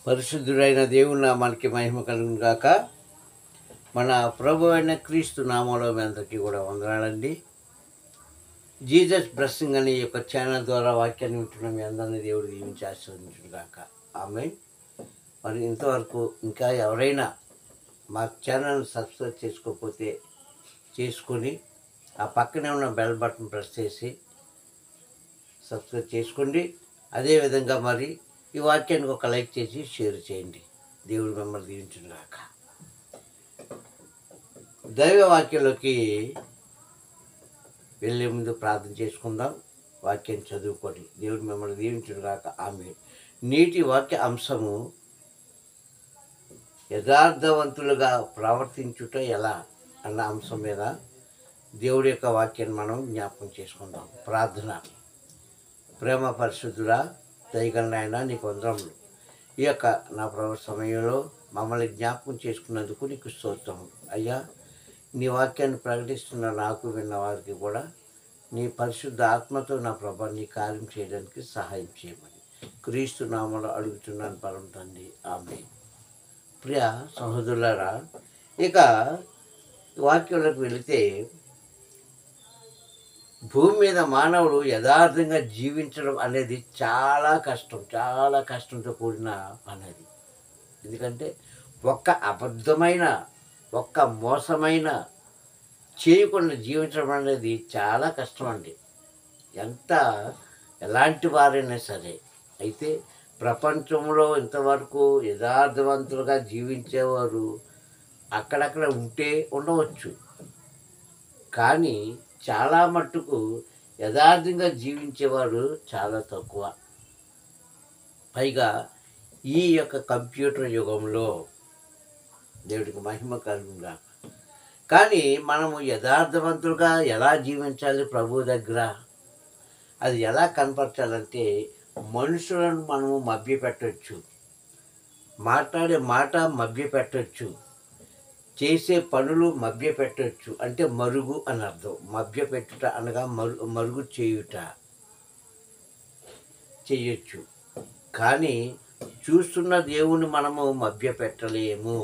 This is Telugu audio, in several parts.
పరిశుద్ధుడైన దేవుని నామానికి మహిమ కలుగును గాక. మన ప్రభు అయిన క్రీస్తు నామంలో మీ అందరికీ కూడా వందనాలండి. జీసస్ బ్లెస్సింగ్ అనే యొక్క ఛానల్ ద్వారా వాక్యాన్ని వింటున్న మీ అందరినీ దేవుడు దీవించి ఆశీర్వదించును గాక. ఆమేన్. మరి ఇంతవరకు ఇంకా ఎవరైనా మా ఛానల్ సబ్స్క్రైబ్ చేసుకోకపోతే చేసుకొని ఆ పక్కనే ఉన్న బెల్ బటన్ ప్రెస్ చేసి సబ్స్క్రైబ్ చేసుకోండి. అదేవిధంగా మరి ఈ వాక్యానికి ఒక లైక్ చేసి షేర్ చేయండి. దేవుడు మిమ్మల్ని దీవించును గాక. దైవ వాక్యంలోకి వెళ్ళే ముందు ప్రార్థన చేసుకుందాం. వాక్యాన్ని చదువుకొని దేవుడు మిమ్మల్ని దీవించును గాక. ఆమేన్. నేటి వాక్య అంశము యథార్థవంతులుగా ప్రవర్తించుట ఎలా అన్న అంశం మీద దేవుడి యొక్క వాక్యాన్ని మనం జ్ఞాపకం చేసుకుందాం. ప్రార్థన. ప్రేమ పరిశుద్ధుడా, దయగల నాయన నీకు వందనములు. ఈ యొక్క నా ప్రభు సమయంలో మమ్మల్ని జ్ఞాపకం చేసుకున్నందుకు నీకు స్తోత్రం అయ్యా. నీ వాక్యాన్ని ప్రకటిస్తున్న నాకు, విన్న వారికి కూడా నీ పరిశుద్ధ ఆత్మతో నా ప్రభా నీ కార్యం చేయడానికి సహాయం చేయమని క్రీస్తు నామములో అడుగుతున్నాను పరమ తండ్రి. ఆమేన్. ప్రియ సహోదరులారా, ఇక వాక్యంలోకి వెళితే భూమి మీద మానవుడు యథార్థంగా జీవించడం అనేది చాలా కష్టంతో కూడిన పని అది. ఎందుకంటే ఒక్క అబద్ధమైన ఒక్క మోసమైన చేయకుండా జీవించడం అనేది చాలా కష్టం అండి. ఎలాంటి వారైనా సరే. అయితే ప్రపంచంలో ఇంతవరకు యథార్థవంతులుగా జీవించేవారు అక్కడక్కడ ఉండవచ్చు, కానీ చాలా మట్టుకు యథార్థంగా జీవించేవారు చాలా తక్కువ. పైగా ఈ యొక్క కంప్యూటర్ యుగంలో దేవుడికి మహిమ కలుగుగా. కానీ మనము యథార్థవంతులుగా ఎలా జీవించాలి ప్రభు దగ్గర, అది ఎలా కనపరచాలంటే మనుషులను మనము మభ్యపెట్టవచ్చు, మాట్లాడే మాట మభ్యపెట్టవచ్చు, చేసే పనులు మభ్యపెట్టవచ్చు. అంటే మరుగు అని అర్థం. మభ్యపెట్టుట అనగా మరుగు చేయొచ్చు. కానీ చూస్తున్న దేవుని మనము మభ్యపెట్టలేము.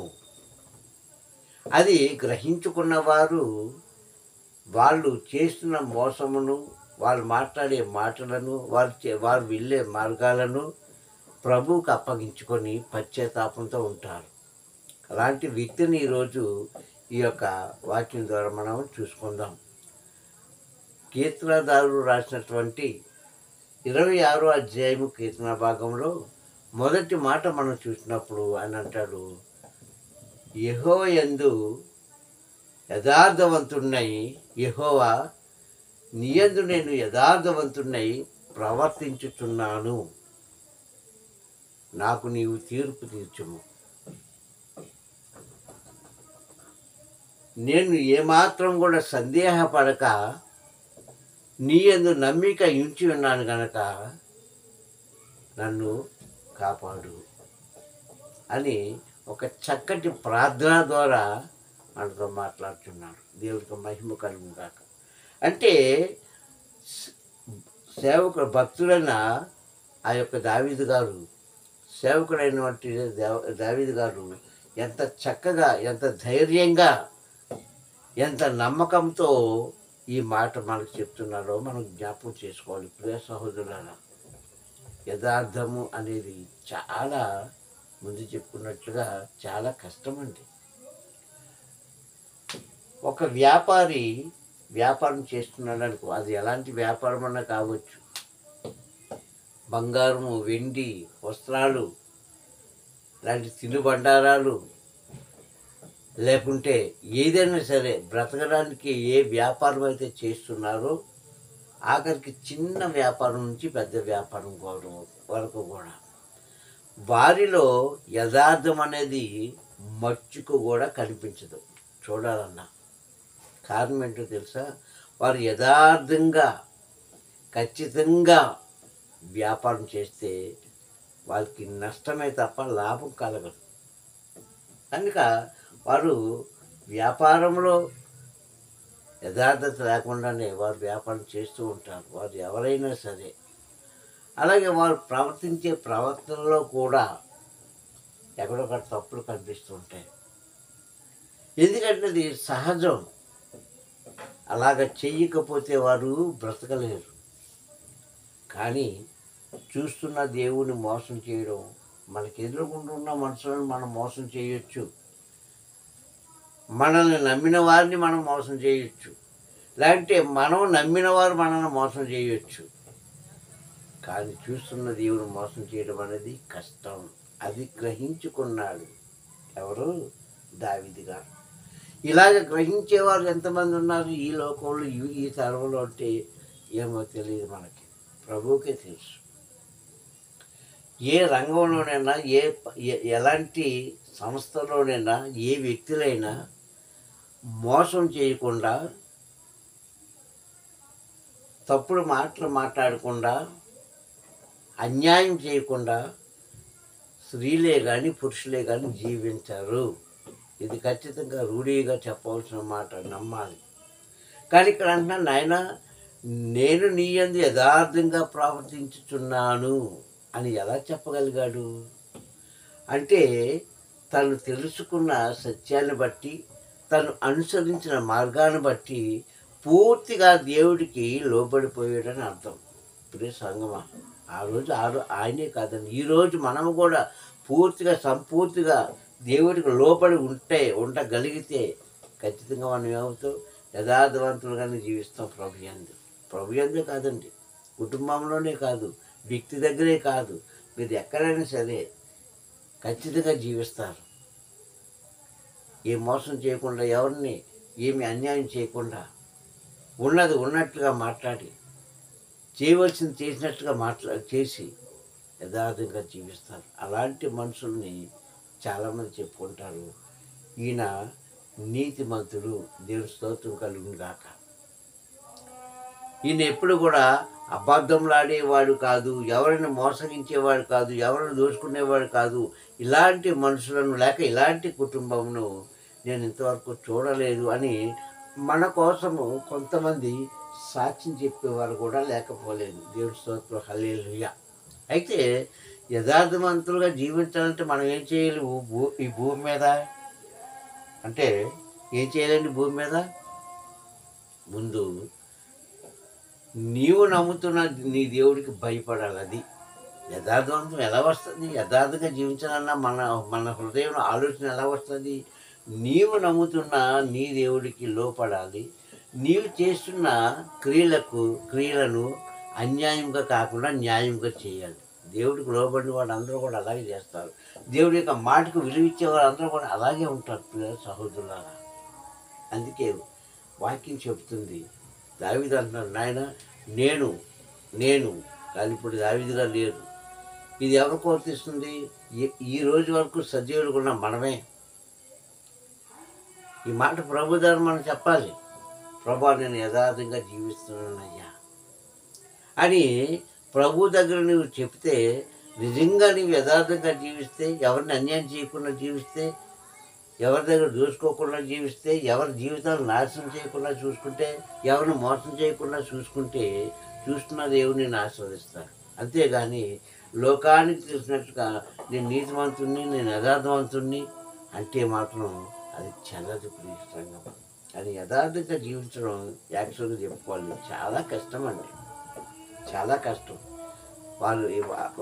అది గ్రహించుకున్న వారు వాళ్ళు చేస్తున్న మోసమును, వాళ్ళు మాట్లాడే మాటలను, వారు వెళ్ళే మార్గాలను ప్రభువుకు అప్పగించుకొని పశ్చాత్తాపంతో ఉంటారు. అలాంటి వ్యక్తిని ఈరోజు ఈ యొక్క వాక్యం ద్వారా మనం చూసుకుందాం. కీర్తనదారుడు రాసినటువంటి 26వ అధ్యాయము కీర్తన భాగంలో మొదటి మాట మనం చూసినప్పుడు ఆయన అంటాడు, యెహోవా యందు యథార్థవంతున్నై, యెహోవా నీ యందు నేను యథార్థవంతున్నై ప్రవర్తించుచున్నాను, నాకు నీవు తీర్పు తీర్చుము. నేను ఏమాత్రం కూడా సందేహపడక నీ యందు నమ్మిక ఉంచి ఉన్నాను గనక నన్ను కాపాడు అని ఒక చక్కటి ప్రార్థన ద్వారా మనతో మాట్లాడుతున్నాడు. దేవుడికి మహిమ కలుగును గాక. అంటే భక్తులైన ఆ యొక్క దావీదు గారు, సేవకుడైనటువంటి దావీదు గారు ఎంత చక్కగా, ఎంత ధైర్యంగా, ఎంత నమ్మకంతో ఈ మాట మనకు చెప్తున్నారో మనం జ్ఞాపకం చేసుకోవాలి. ప్రియ సహోదరులారా, యథార్థము అనేది చాలా, ముందు చెప్పుకున్నట్లుగా చాలా కష్టమండి. ఒక వ్యాపారి వ్యాపారం చేస్తున్నాడు అనుకో, అది ఎలాంటి వ్యాపారం అన్నా కావచ్చు. బంగారము, వెండి, వస్త్రాలు, ఇలాంటి తినుబండారాలు, లేకుంటే ఏదైనా సరే బ్రతకడానికి ఏ వ్యాపారం అయితే చేస్తున్నారో, ఆఖరికి చిన్న వ్యాపారం నుంచి పెద్ద వ్యాపారం వరకు కూడా వారిలో యథార్థం అనేది మచ్చుకు కూడా కనిపించదు. చూడాలన్నా కారణం ఏంటో తెలుసా? వారు యథార్థంగా, ఖచ్చితంగా వ్యాపారం చేస్తే వాళ్ళకి నష్టమే తప్ప లాభం కలగదు. కనుక వారు వ్యాపారంలో యథార్థత లేకుండానే వారు వ్యాపారం చేస్తూ ఉంటారు, వారు ఎవరైనా సరే. అలాగే వారు ప్రవర్తించే ప్రవర్తనలో కూడా ఎక్కడొక్కడ తప్పులు కనిపిస్తూ ఉంటాయి. ఎందుకంటే అది సహజం. అలాగ చెయ్యకపోతే వారు బ్రతకలేరు. కానీ చూస్తున్న దేవుని మోసం చేయడం, మనకి ఎదురుగుండా ఉన్న మనుషులను మనం మోసం చేయొచ్చు, మనల్ని నమ్మిన వారిని మనం మోసం చేయొచ్చు, లేదంటే మనం నమ్మిన వారు మనల్ని మోసం చేయొచ్చు. కానీ చూస్తున్న దేవుని మోసం చేయడం అనేది కష్టం. అది గ్రహించుకున్నాడు ఎవరు? దావీదు గారు. ఇలాగ గ్రహించేవారు ఎంతమంది ఉన్నారు ఈ లోకంలో, ఈ తరంలో అంటే ఏమో తెలియదు మనకి, ప్రభువుకే తెలుసు. ఏ రంగంలోనైనా, ఎలాంటి సంస్థలోనైనా, ఏ వ్యక్తులైనా మోసం చేయకుండా, తప్పుడు మాటలు మాట్లాడకుండా, అన్యాయం చేయకుండా స్త్రీలే కానీ పురుషులే కానీ జీవించరు. ఇది ఖచ్చితంగా రూఢీగా చెప్పవలసిన మాట, నమ్మాలి. కానీ ఇక్కడ అంటున్నాను, నాయన నేను నీ యందు యథార్థంగా ప్రవర్తించుచున్నాను అని ఎలా చెప్పగలిగాడు అంటే, తను తెలుసుకున్న సత్యాన్ని బట్టి, తను అనుసరించిన మార్గాన్ని బట్టి పూర్తిగా దేవుడికి లోబడిపోయాడని అర్థం. ప్రియ సంగమా, ఆ రోజు ఆయనే కాదండి, ఈరోజు మనము కూడా పూర్తిగా సంపూర్తిగా దేవుడికి లోబడి ఉండగలిగితే ఖచ్చితంగా మనం ఏమవుతాం? యథార్థవంతులుగానే జీవిస్తాం ప్రభు యందే కాదండి, కుటుంబంలోనే కాదు, వ్యక్తి దగ్గరే కాదు, మీరు ఎక్కడైనా సరే ఖచ్చితంగా జీవిస్తారు. ఏ మోసం చేయకుండా, ఎవరిని ఏమి అన్యాయం చేయకుండా, ఉన్నది ఉన్నట్టుగా మాట్లాడి, చేయవలసింది చేసినట్టుగా చేసి యథార్థంగా జీవిస్తారు. అలాంటి మనుషుల్ని చాలామంది చెప్పుకుంటారు, ఈయన నీతిమంతుడు, దేవుని స్తోత్రం కలుగును గాక. ఈయన ఎప్పుడు కూడా అబద్ధంలాడేవాడు కాదు, ఎవరిని మోసగించేవాడు కాదు, ఎవరిని దోచుకునేవాడు కాదు. ఇలాంటి మనుషులను లేక ఇలాంటి కుటుంబమును నేను ఇంతవరకు చూడలేదు అని మన కోసము కొంతమంది సాక్ష్యం చెప్పేవారు కూడా లేకపోలేదు. దేవుని స్తోత్రం, హల్లెలూయా. అయితే యథార్థవంతులుగా జీవించాలంటే మనం ఏం చేయాలి? ఈ భూమి మీద అంటే ఏం చేయాలండి? భూమి మీద ముందు నీవు నమ్ముతున్న నీ దేవుడికి భయపడాలి. అది యథార్థవంతం ఎలా వస్తుంది? యథార్థంగా జీవించాలన్నా మన హృదయం ఆలోచన ఎలా వస్తుంది? నీవు నమ్ముతున్న నీ దేవుడికి లోపడాలి. నీవు చేస్తున్న క్రియలను అన్యాయంగా కాకుండా న్యాయంగా చేయాలి. దేవుడికి లోబడిన వాడు అందరూ కూడా అలాగే చేస్తారు. దేవుడి యొక్క మాటకు విలువిచ్చే వారు అందరూ కూడా అలాగే ఉంటారు. ప్రియ సహోదరులారా, అందుకే వాక్యం చెబుతుంది, దావీదు అంటున్నాడు, నాయన నేను కానీ ఇప్పుడు దావీదుగా లేరు. ఇది ఎవరు కోరుతిస్తుంది? ఈ రోజు వరకు సజీవులు ఉన్న మనమే. ఈ మాట ప్రభు ద్వారా మనం చెప్పాలి, ప్రభా నేను యథార్థంగా జీవిస్తున్నానయ్యా అని ప్రభు దగ్గర నువ్వు చెప్తే, నిజంగా నీవు యథార్థంగా జీవిస్తే, ఎవరిని అన్యాయం చేయకుండా జీవిస్తే, ఎవరి దగ్గర దోచుకోకుండా జీవిస్తే, ఎవరి జీవితాలు నాశనం చేయకుండా చూసుకుంటే, ఎవరిని మోసం చేయకుండా చూసుకుంటే, చూస్తున్న దేవుని నేను ఆస్వాదిస్తాను. అంతేగాని లోకానికి తెలిసినట్టుగా నేను నీతివంతుణ్ణి, నేను యథార్థవంతుణ్ణి అంటే మాత్రం అది చెల్లదు. ప్రియసంగం, అది యథార్థంగా జీవించడం యాక్చువల్గా చెప్పుకోవాలి చాలా కష్టం అండి, చాలా కష్టం.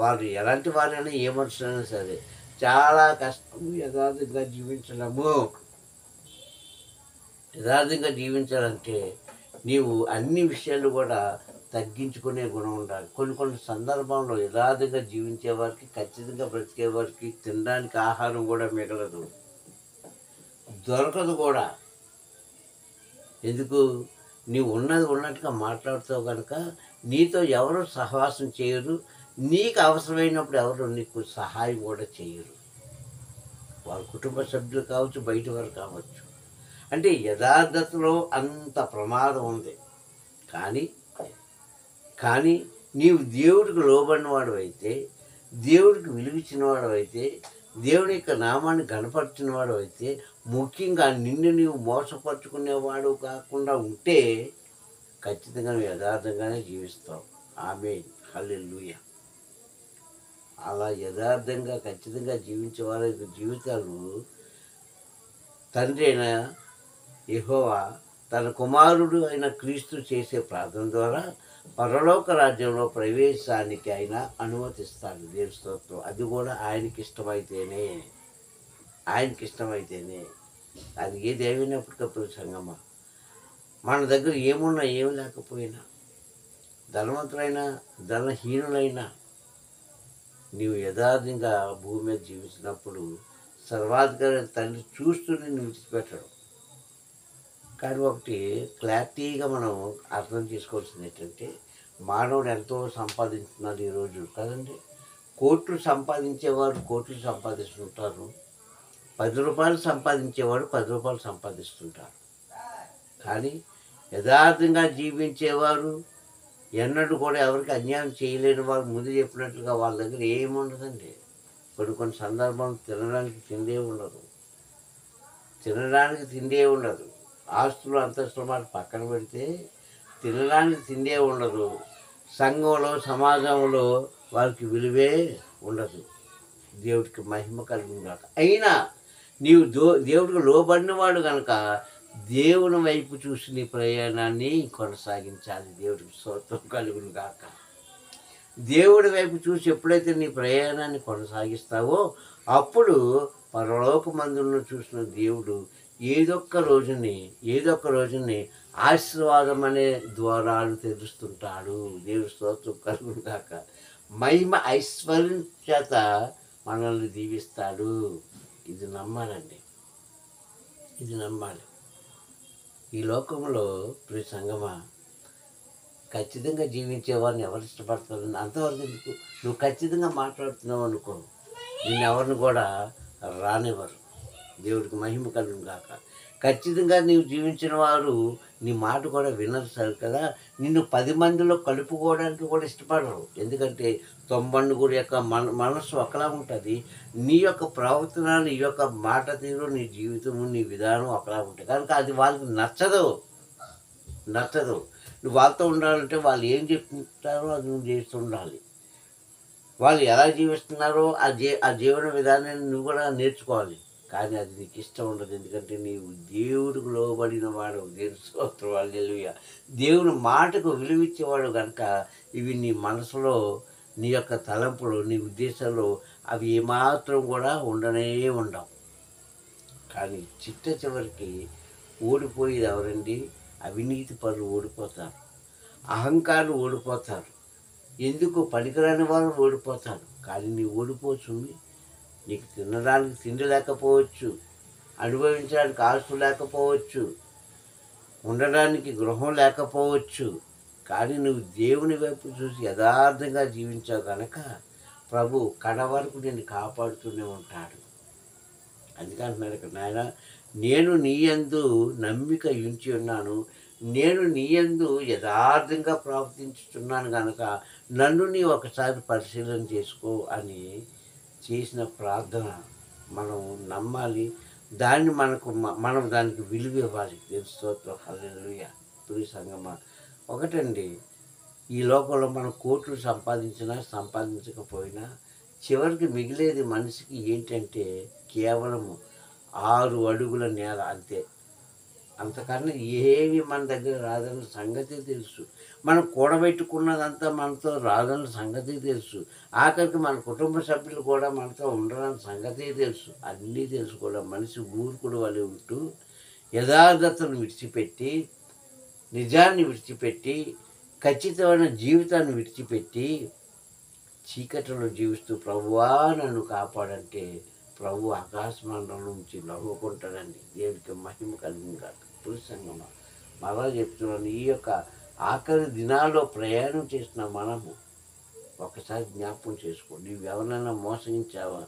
వాళ్ళు ఎలాంటి వారైనా, ఏ మనుషులైనా సరే చాలా కష్టం యథార్థంగా జీవించడము. యథార్థంగా జీవించాలంటే నీవు అన్ని విషయాలు కూడా తగ్గించుకునే గుణం ఉండాలి. కొన్ని సందర్భంలో యథార్థంగా జీవించే వారికి, ఖచ్చితంగా బ్రతికే వారికి తినడానికి ఆహారం కూడా మిగలదు, దొరకదు కూడా. ఎందుకు? నీవు ఉన్నది ఉన్నట్టుగా మాట్లాడుతావు కనుక నీతో ఎవరు సహవాసం చేయరు, నీకు అవసరమైనప్పుడు ఎవరు నీకు సహాయం కూడా చేయరు. వాళ్ళ కుటుంబ సభ్యులు కావచ్చు, బయట వారు కావచ్చు. అంటే యథార్థతలో అంత ప్రమాదం ఉంది. కానీ నీవు దేవుడికి లోబడిన వాడు అయితే, దేవుడికి విలువిచ్చినవాడు అయితే, దేవుని యొక్క నామాన్ని గణపరిచిన వాడు అయితే, ముఖ్యంగా నిన్ను నీవు మోసపరుచుకునేవాడు కాకుండా ఉంటే ఖచ్చితంగా నువ్వు యథార్థంగానే జీవిస్తావు. ఆమేన్, హల్లెలూయా. అలా యథార్థంగా ఖచ్చితంగా జీవించే వారి యొక్క జీవితాలు తండ్రి అయిన యెహోవా తన కుమారుడు అయిన క్రీస్తు చేసే ప్రార్థన ద్వారా పరలోక రాజ్యంలో ప్రవేశానికి ఆయన అనుమతిస్తాడు. దేవుని స్తోత్రం. అది కూడా ఆయనకి ఇష్టమైతేనే అది ఏదేమైనప్పటికప్పుడు సంగమా, మన దగ్గర ఏమున్నా ఏం లేకపోయినా, ధనవంతులైనా ధనహీనులైనా, నీవు యథార్థంగా భూమి మీద జీవించినప్పుడు సర్వాధికారి తండ్రి చూస్తూ నిన్ను విడిచిపెట్టడం. కానీ ఒకటి క్లారిటీగా మనం అర్థం చేసుకోవాల్సింది ఏంటంటే, మానవుడు ఎంతో సంపాదించుతున్నాడు ఈరోజు కదండి. కోట్లు సంపాదించేవాడు కోట్లు సంపాదిస్తుంటారు, 10 రూపాయలు సంపాదించేవాడు 10 రూపాయలు సంపాదిస్తుంటారు. కానీ యథార్థంగా జీవించేవారు ఎన్నడూ కూడా ఎవరికి అన్యాయం చేయలేని వారు ముందు చెప్పినట్లుగా వాళ్ళ దగ్గర ఏముండదండి. కొన్ని సందర్భాలు తినడానికి తిండే ఉండదు. ఆస్తులు అంతస్తుల మాట పక్కన పెడితే తినడానికి తిండే ఉండదు. సంఘంలో సమాజంలో వారికి విలువే ఉండదు. దేవుడికి మహిమ కలుగుగాక. అయినా నీవు దేవుడికి లోబడినవాడు కనుక దేవుని వైపు చూసి నీ ప్రయాణాన్ని కొనసాగించాలి. దేవుడికి స్తోత్రం కలుగుగాక. దేవుడి వైపు చూసి ఎప్పుడైతే నీ ప్రయాణాన్ని కొనసాగిస్తావో అప్పుడు పరలోకమందులను చూసిన దేవుడు ఏదొక్క రోజుని ఆశీర్వాదం అనే ద్వారాలు తెరుస్తుంటాడు. దేవుడి స్తోత్రం కలుగుగాక. మహిమ ఐశ్వర్యం చేత మనల్ని దీవిస్తాడు. ఇది నమ్మాలండి, ఇది నమ్మాలి. ఈ లోకంలో ప్రియ సంగమా, ఖచ్చితంగా జీవించేవారిని ఎవరు ఇష్టపడతారు? అంతవరకు ఎందుకు? నువ్వు ఖచ్చితంగా మాట్లాడుతున్నావు అనుకో, నిన్ను ఎవరిని కూడా రానివ్వరు. దేవుడికి మహిమ కలుగును గాక. ఖచ్చితంగా నీవు జీవించిన వారు నీ మాట కూడా వినరు సార్ కదా. నిన్ను 10 మందిలో కలుపుకోవడానికి కూడా ఇష్టపడరు. ఎందుకంటే 90 యొక్క మనస్సు ఒకలా ఉంటుంది. నీ యొక్క ప్రవర్తన, నీ యొక్క మాట తీరు, నీ జీవితము, నీ విధానం ఒకలా ఉంటుంది కనుక అది వాళ్ళకి నచ్చదు. నువ్వు వాళ్ళతో ఉండాలంటే వాళ్ళు ఏం చెప్తుంటారో అది నువ్వు చేస్తూ ఉండాలి. వాళ్ళు ఎలా జీవిస్తున్నారో ఆ జీవన విధానాన్ని నువ్వు కూడా నేర్చుకోవాలి. కానీ అది నీకు ఇష్టం ఉండదు. ఎందుకంటే నీవు దేవుడికి లోబడిన వాడు. దేవుని స్తోత్రం హల్లెలూయా. దేవుని మాటకు విలువిచ్చేవాడు కనుక ఇవి నీ మనసులో, నీ యొక్క తలంపులు, నీ ఉద్దేశాల్లో అవి ఏమాత్రం కూడా ఉండవు. కానీ చివరికి ఓడిపోయేది ఎవరండి? అవినీతి పరులు ఓడిపోతారు, అహంకారులు ఓడిపోతారు, ఎందుకు పనికిరాని వాళ్ళు ఓడిపోతారు. కానీ నీ ఓడిపోవచ్చు. నీకు తినడానికి తిండి లేకపోవచ్చు, అనుభవించడానికి ఆస్తు లేకపోవచ్చు, ఉండడానికి గృహం లేకపోవచ్చు. కానీ నువ్వు దేవుని వైపు చూసి యథార్థంగా జీవించావు కనుక ప్రభు కడ వరకు నిన్ను కాపాడుతూనే ఉంటాడు. అందుకంటున్నాడు ఇక్కడ, నాయన నేను నీ యందు నమ్మిక ఉంచి ఉన్నాను, నేను నీ యందు యథార్థంగా ప్రవర్తించుతున్నాను కనుక నన్ను నీ ఒకసారి పరిశీలన చేసుకో అని చేసిన ప్రార్థన మనం నమ్మాలి. దాన్ని మనం దానికి విలువ ఇవ్వాలి. దేవుని స్తోత్రం హల్లెలూయా. ప్రియ సంగమా, ఒకటండి, ఈ లోకంలో మనం కోట్లు సంపాదించకపోయినా చివరికి మిగిలేది మనిషికి ఏంటంటే కేవలము 6 అడుగుల నేల అంతే. అంతకన్నా ఏమి మన దగ్గర రాదన్న సంగతి తెలుసు. మనం కూడబెట్టుకున్నదంతా మనతో రాదన్న సంగతి తెలుసు. ఆఖరికి మన కుటుంబ సభ్యులు కూడా మనతో ఉండరన్న సంగతి తెలుసు. అన్నీ తెలుసు కూడా మనిషి మూర్ఖుడు వలె ఉంటూ యథార్థతను విడిచిపెట్టి, నిజాన్ని విడిచిపెట్టి, ఖచ్చితమైన జీవితాన్ని విడిచిపెట్టి చీకటిలో జీవిస్తూ ప్రభువా నన్ను కాపాడంటే ప్రభు ఆకాశమండలం నుంచి నవ్వుకుంటాడండి. దేవుడికి మహిమ కలిగింది. పురుషంగమ మరలా చెప్తున్నాను, ఈ యొక్క ఆఖరి దినాల్లో ప్రయాణం చేసిన మనము ఒకసారి జ్ఞాపకం చేసుకో. నీవెవరినైనా మోసగించావా?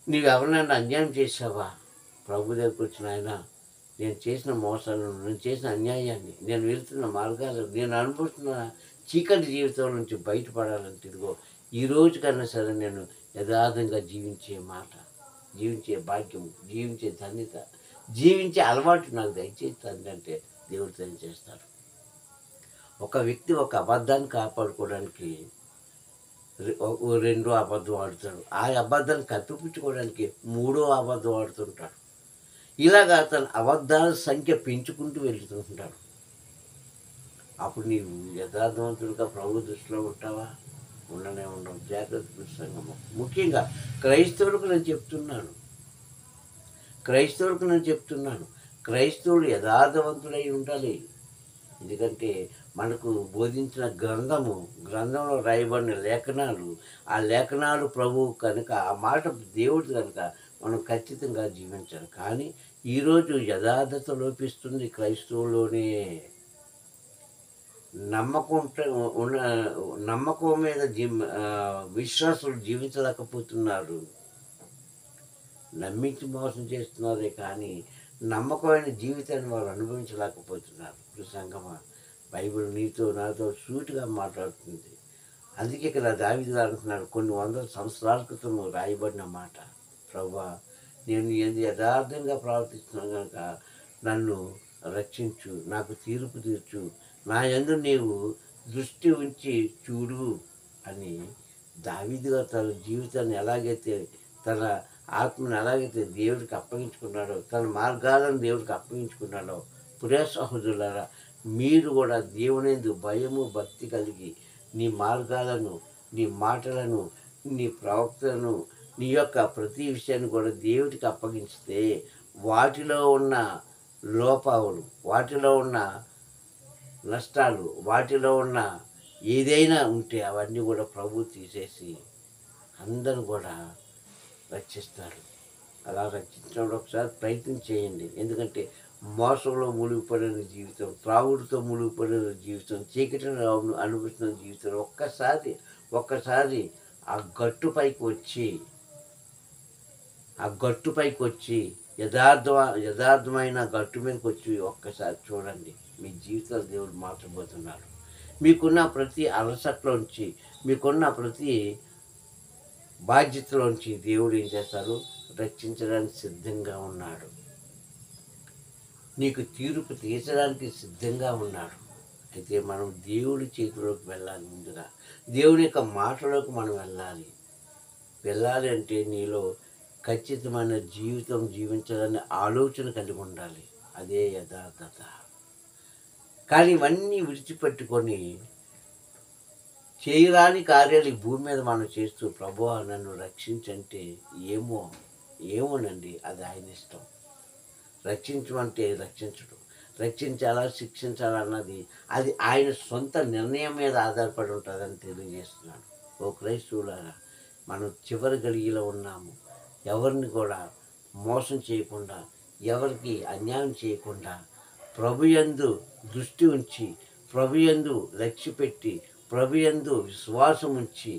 నీవెవరినైనా అన్యాయం చేసావా? ప్రభు దగ్గరికి వచ్చిన ఆయన, నేను చేసిన మోసాలను, నేను చేసిన అన్యాయాన్ని, నేను వెళ్తున్న మార్గాలు, నేను అనుభవిస్తున్న చీకటి జీవితం నుంచి బయటపడాలంటే ఇదిగో ఈ రోజు కన్నా సరే నేను యథార్థంగా జీవించే మాట, జీవించే భాగ్యం, జీవించే ధన్యత, జీవించే అలవాటు నాకు దయచేసి తండ్రి అంటే దేవుడు తెలియజేస్తారు. ఒక వ్యక్తి ఒక అబద్ధాన్ని కాపాడుకోవడానికి రెండో అబద్ధం ఆడుతాడు. ఆ అబద్ధాన్ని కప్పిపుచ్చుకోవడానికి మూడో అబద్ధం ఆడుతుంటాడు. ఇలాగా తన అబద్ధాల సంఖ్య పెంచుకుంటూ వెళ్తుంటాడు. అప్పుడు నీవు యథార్థవంతుడిగా ప్రభు దృష్టిలో ఉంటావా? ఉండనే ఉండవు. జాగ్రత్త సంగమం. ముఖ్యంగా క్రైస్తవులకు నేను చెప్తున్నాను. క్రైస్తవుడు యథార్థవంతుడై ఉండాలి. ఎందుకంటే మనకు బోధించిన గ్రంథంలో రాయబడిన లేఖనాలు, ఆ లేఖనాలు ప్రభువు కనుక, ఆ మాట దేవుడు కనుక మనం ఖచ్చితంగా జీవించాలి. కానీ ఈరోజు యథార్థత లోపిస్తుంది క్రైస్తవులోనే. నమ్మకం మీద విశ్వాసులు జీవించలేకపోతున్నారు. నమ్మించి మోసం చేస్తున్నారే కానీ నమ్మకమైన జీవితాన్ని వారు అనుభవించలేకపోతున్నారు. సంగమా, బైబిల్ నీతో నాతో సూటిగా మాట్లాడుతుంది. అందుకే ఇక్కడ దావీదు గారు అంటున్నాడు, కొన్ని వందల సంవత్సరాల క్రితం రాయబడిన మాట, ప్రభువా నేను యథార్థంగా ప్రవర్తిస్తున్నాను కనుక నన్ను రక్షించు, నాకు తీర్పు తీర్చు, నా యందు నీవు దృష్టి ఉంచి చూడు అని దావీదు గారు తన జీవితాన్ని ఎలాగైతే, తన ఆత్మను ఎలాగైతే దేవుడికి అప్పగించుకున్నాడో, తన మార్గాలను దేవుడికి అప్పగించుకున్నాడో, ప్రియ సహోదరులారా మీరు కూడా దేవునియందు భయము భక్తి కలిగి నీ మార్గాలను, నీ మాటలను, నీ ప్రవక్తలను, నీ యొక్క ప్రతి విషయాన్ని కూడా దేవుడికి అప్పగిస్తే వాటిలో ఉన్న లోపాలు, వాటిలో ఉన్న నష్టాలు, వాటిలో ఉన్న ఏదైనా ఉంటే అవన్నీ కూడా ప్రభు తీసేసి అందరూ కూడా రక్షిస్తారు. అలా రక్షించినప్పుడు ఒకసారి ప్రయత్నం చేయండి. ఎందుకంటే మోసంలో మునిగిపడిన జీవితం, త్రాగుడుతో మునిగిపడిన జీవితం, చీకటిని అనుభవిస్తున్న జీవితం ఒక్కసారి ఆ గట్టుపైకి వచ్చి యథార్థమైన గట్టు మీదకి వచ్చి ఒక్కసారి చూడండి. మీ జీవితాలు దేవుడు మార్చబోతున్నాడు. మీకున్న ప్రతి అలసట్లోంచి, మీకున్న ప్రతి బాధ్యతలోంచి దేవుడు ఏం చేస్తారు? రక్షించడానికి సిద్ధంగా ఉన్నాడు. నీకు తీర్పు తీర్చడానికి సిద్ధంగా ఉన్నాడు. అయితే మనం దేవుడి చేతిలోకి వెళ్ళాలి. ముందుగా దేవుని యొక్క మాటలోకి మనం వెళ్ళాలి అంటే నీలో ఖచ్చితమైన జీవితం జీవించాలనే ఆలోచన కలిగి ఉండాలి. అదే యథార్థత. కానీ ఇవన్నీ విడిచిపెట్టుకొని చేయరాని కార్యాలు ఈ భూమి మీద మనం చేస్తూ ప్రభువా నన్ను రక్షించంటే ఏమోనండి, అది ఆయన ఇష్టం. రక్షించమంటే రక్షించడం, రక్షించాలా శిక్షించాలా అన్నది అది ఆయన సొంత నిర్ణయం మీద ఆధారపడి ఉంటుందని తెలియజేస్తున్నాను. ఓ క్రైస్తవులారా, మనం చివరి గడియలో ఉన్నాము. ఎవరిని కూడా మోసం చేయకుండా, ఎవరికి అన్యాయం చేయకుండా, ప్రభుయందు దృష్టి ఉంచి, ప్రభుయందు లక్ష్య పెట్టి, ప్రభుయందు విశ్వాసం ఉంచి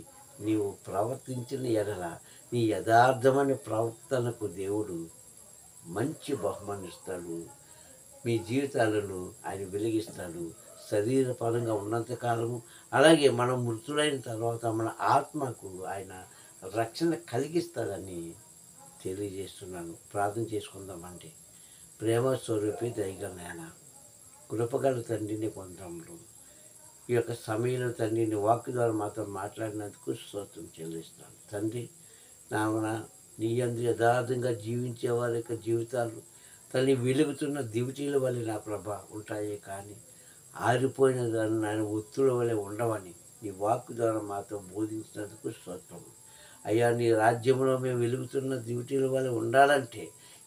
నీవు ప్రవర్తించిన ఎడల నీ యథార్థమైన ప్రవర్తనకు దేవుడు మంచి బహుమానం ఇస్తాడు. మీ జీవితాలను ఆయన వెలిగిస్తాడు. శరీరపరంగా ఉన్నంతకాలము, అలాగే మనం మృతులైన తర్వాత మన ఆత్మకు ఆయన రక్షణ కలిగిస్తాడని తెలియజేస్తున్నాను. ప్రార్థన చేసుకుందామండి. ప్రేమ స్వరూపి దయగల నాయన, కృపగల తండ్రిని పొందడంలో ఈ యొక్క సమయంలో తండ్రిని వాక్కు ద్వారా మాతో మాట్లాడినందుకు స్తోత్రం చెల్లిస్తాను. తండ్రి నామన నీ యందు యథార్థంగా జీవించే వారి యొక్క జీవితాలు తల్లి వెలుగుతున్న దివిటీల వల్ల నా ప్రభ ఉంటాయే కానీ ఆరిపోయిన దాన్ని నాయన ఒత్తుల వల్ల ఉండవని నీ వాక్కు ద్వారా మాతో బోధించినందుకు స్తోత్రం. అయ్యా నీ రాజ్యంలో మేము వెలుగుతున్న దివిటీల వల్ల ఉండాలంటే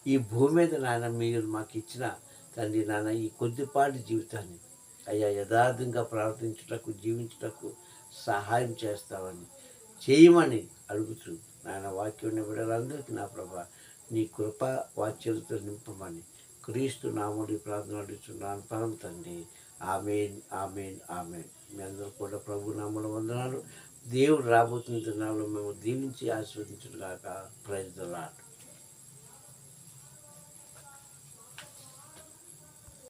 ఈ భూమి మీద నాయన మీరు మాకు ఇచ్చిన తండ్రి నాన్న ఈ కొద్దిపాటి జీవితాన్ని అయ్యా యథార్థంగా ప్రవర్తించుటకు, జీవించుటకు సహాయం చేస్తామని చేయమని అడుగుతూ నాయన వాక్యం బిడ్డలందరికీ నా ప్రభా నీ కృప వాక్యాలతో నింపమని క్రీస్తు నామములో ప్రార్థన అడుగుతున్నాను పరమ తండ్రి. ఆమేన్, ఆమేన్, ఆమేన్. మీ అందరూ కూడా ప్రభు నామములో వందనాలు. దేవుడు రాబోతున్న దినాల్లో మేము దీవించి ఆశీర్వదించుగాక. Praise the lord.